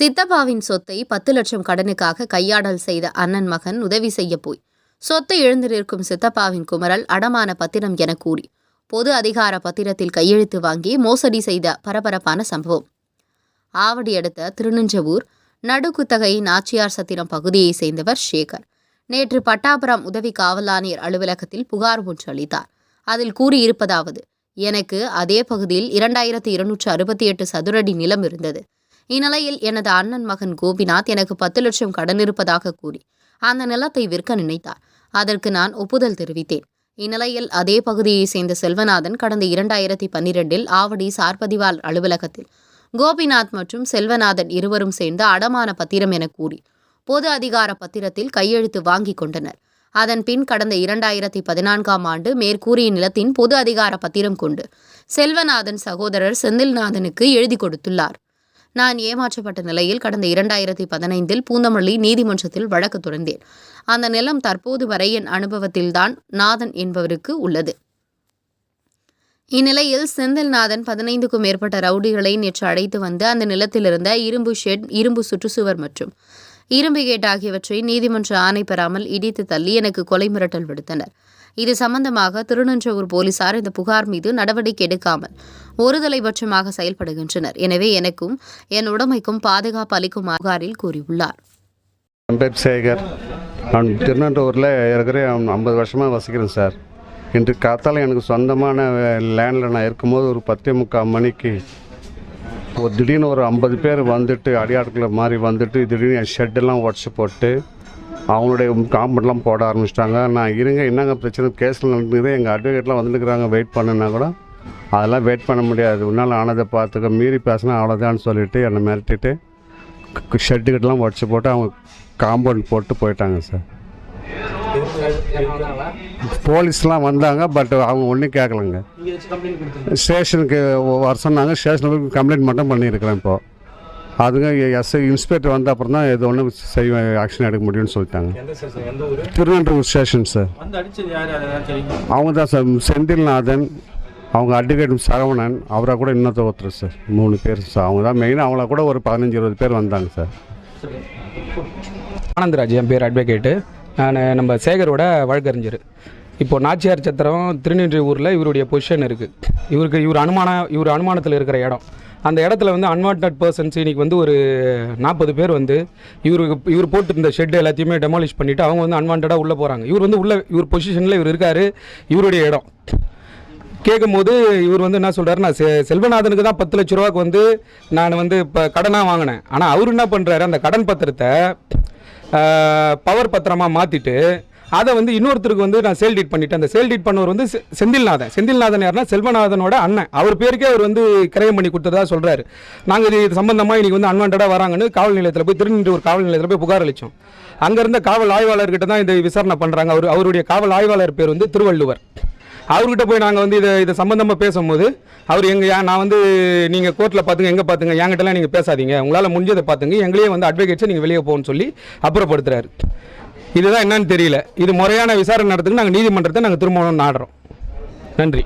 சித்தப்பாவின் சொத்தை 10 லட்சம் கடனுக்காக கையாடல் செய்த அண்ணன் மகன் உதவி செய்ய போய் சொத்தை இழந்திருக்கும் சித்தப்பாவின் குமரல் அடமான பத்திரம் என கூறி பொது அதிகார பத்திரத்தில் கையெழுத்து வாங்கி மோசடி செய்த பரபரப்பான சம்பவம். ஆவடி அடுத்த திருநின்றவூர் நடுக்குத்தகை நாச்சியார் சத்திரம் பகுதியை சேர்ந்தவர் சேகர் நேற்று பட்டாபுரம் உதவி காவல் ஆணையர் அலுவலகத்தில் புகார் ஒன்று அளித்தார். அதில் கூறியிருப்பதாவது: எனக்கு அதே பகுதியில் 2268 சதுரடி நிலம் இருந்தது. இந்நிலையில் எனது அண்ணன் மகன் கோபிநாத் எனக்கு 10 லட்சம் கடன் இருப்பதாக கூறி அந்த நிலத்தை விற்க நினைத்தார். அதற்கு நான் ஒப்புதல் தெரிவித்தேன். இந்நிலையில் அதே பகுதியை சேர்ந்த செல்வநாதன் கடந்த 2012 ஆவடி சார்பதிவாளர் அலுவலகத்தில் கோபிநாத் மற்றும் செல்வநாதன் இருவரும் சேர்ந்து அடமான பத்திரம் என கூறி பொது அதிகார பத்திரத்தில் கையெழுத்து வாங்கி கொண்டனர். அதன் பின் கடந்த 2014ஆம் ஆண்டு மேற்கூறிய நிலத்தின் பொது அதிகார பத்திரம் கொண்டு செல்வநாதன் சகோதரர் செந்தில்நாதனுக்கு எழுதி கொடுத்துள்ளார். நான் ஏமாற்றப்பட்ட நிலையில் கடந்த 2015 பூந்தமல்லி நீதிமன்றத்தில் வழக்கு தொடர்ந்தேன். அந்த நிலம் தற்போது வரை என் அனுபவத்தில்தான் நாதன் என்பவருக்கு உள்ளது. இந்நிலையில் செந்தில்நாதன் 15க்கும் மேற்பட்ட ரவுடிகளை நேற்று அழைத்து வந்து அந்த நிலத்தில் இருந்த இரும்பு ஷெட், இரும்பு சுற்றுச்சுவர் மற்றும் இரும்பு கேட் ஆகியவற்றை நீதிமன்ற ஆணை பெறாமல் இடித்து தள்ளி எனக்கு கொலை மிரட்டல் விடுத்தனர். இது சம்பந்தமாக திருநின்றவூர் போலீசார் இந்த புகார் மீது நடவடிக்கை எடுக்காமல் ஒருதலைபட்சமாக செயல்படுகின்றனர். எனவே எனக்கும் என் உடைமைக்கும் பாதுகாப்பு அளிக்கும் புகாரில் கூறியுள்ளார். என் பேர் சேகர். நான் திருநன்றவூரில் இருக்கிற 50 வருஷமாக வசிக்கிறேன் சார். இன்று காத்தால் எனக்கு சொந்தமான லேண்டில் நான் இருக்கும்போது ஒரு 10:45 மணிக்கு திடீர்னு ஒரு 50 பேர் வந்துட்டு அடியாட்களை மாதிரி வந்துட்டு திடீர்னு என் ஷெட்டெல்லாம் உடச்சி போட்டு அவங்களுடைய காம்பவுண்ட்லாம் போட ஆரம்பிச்சிட்டாங்க. நான் இருங்க என்னங்க பிரச்சனை, கேஸில் நடந்துக்குது, எங்கள் அட்வொகேட்லாம் வந்துட்டுருக்குறாங்க, வெயிட் பண்ணுன்னா கூட அதெல்லாம் வெயிட் பண்ண முடியாது, உன்னால் ஆனதை பார்த்துக்க, மீறி பேசினா அவ்வளோதான்னு சொல்லிவிட்டு என்னை மிரட்டிட்டு ஷெட்டுக்கிட்டலாம் உடச்சி போட்டு அவங்க காம்பவுண்ட் போட்டு போயிட்டாங்க சார். போலீஸ்லாம் வந்தாங்க, பட் அவங்க ஒன்றும் கேட்கலங்க. ஸ்டேஷனுக்கு வர சொன்னாங்க, ஸ்டேஷனுக்கு கம்ப்ளைண்ட் மட்டும் பண்ணியிருக்கிறேன். இப்போது அதுங்க எஸ்ஐ இன்ஸ்பெக்டர் வந்த அப்புறம் தான் எது ஒன்றும் ஆக்ஷன் எடுக்க முடியும்னு சொல்லிட்டாங்க. Thiruninravur station sir. அவங்க தான் சார், செந்தில்நாதன், அவங்க அட்வொகேட் சரவணன், அவராக கூட இன்னொருத்தர் ஒருத்தர் சார், 3 பேர் சார். அவங்க தான் மெயினாக. அவங்கள கூட ஒரு 15-20 பேர் வந்தாங்க சார். ஆனந்தராஜ் என் பேர், அட்வொகேட்டு. நான் நம்ம சேகரோட வழக்கறிஞர். இப்போது நாச்சியார் சத்திரம் திருநின்றவூரில் இவருடைய பொசிஷன் இருக்குது. இவர் அனுமானத்தில் இருக்கிற இடம். அந்த இடத்துல வந்து அன்வான்ட் பர்சன்ஸ் இன்றைக்கி வந்து ஒரு 40 பேர் வந்து இவர் போட்டிருந்த ஷெட் எல்லாத்தையுமே டெமாலிஷ் பண்ணிவிட்டு அவங்க வந்து அன்வான்டாக உள்ளே போகிறாங்க. இவர் பொசிஷனில் இவர் இருக்கார், இவருடைய இடம். கேட்கும்போது இவர் வந்து என்ன சொல்கிறாரு, நான் செல்வநாதனுக்கு தான் 10 லட்ச ரூபாய்க்கு வந்து நான் வந்து இப்போ கடனாக வாங்கினேன். ஆனால் அவர் என்ன பண்ணுறாரு, அந்த கடன் பத்திரத்தை பவர் பத்திரமாக மாற்றிட்டு அதை வந்து இன்னொருத்தருக்கு வந்து நான் சேல் டீட் பண்ணிவிட்டேன். அந்த சேல் டீட் பண்ணவர் வந்து செந்தில்நாதன் யாருன்னா செல்வநாதனோட அண்ணன். அவர் பேருக்கே அவர் வந்து கிரயம் பண்ணி கொடுத்ததா சொல்கிறாரு. நாங்கள் இது சம்பந்தமாக இன்றைக்கி வந்து அன்வான்டாக வராங்கன்னு காவல் நிலையத்தில் போய் திருநின்றவூர் காவல் நிலையத்தில் போய் புகார் அளித்தோம். அங்கே இருந்த காவல் ஆய்வாளர்கிட்ட தான் இதை விசாரணை பண்ணுறாங்க. அவருடைய காவல் ஆய்வாளர் பேர் வந்து திருவள்ளுவர். அவர்கிட்ட போய் நாங்கள் வந்து இதை சம்மந்தமாக பேசும்போது அவர் நான் வந்து நீங்கள் கோர்ட்டில் பார்த்துங்க, எங்கே பார்த்துங்க, என்கிட்டலாம் நீங்கள் பேசாதீங்க, உங்களால் முடிஞ்சதை பார்த்துங்க, எங்களையே வந்து அட்வொகேட்ஸை நீங்கள் வெளியே போகணும்னு சொல்லி அப்புறப்படுத்துறாரு. இதுதான் என்னன்னு தெரியல. இது முறையான விசாரணை நடத்துக்கு நாங்கள் நீதிமன்றத்தை நாங்கள் திரும்பவும் நாடுறோம். நன்றி.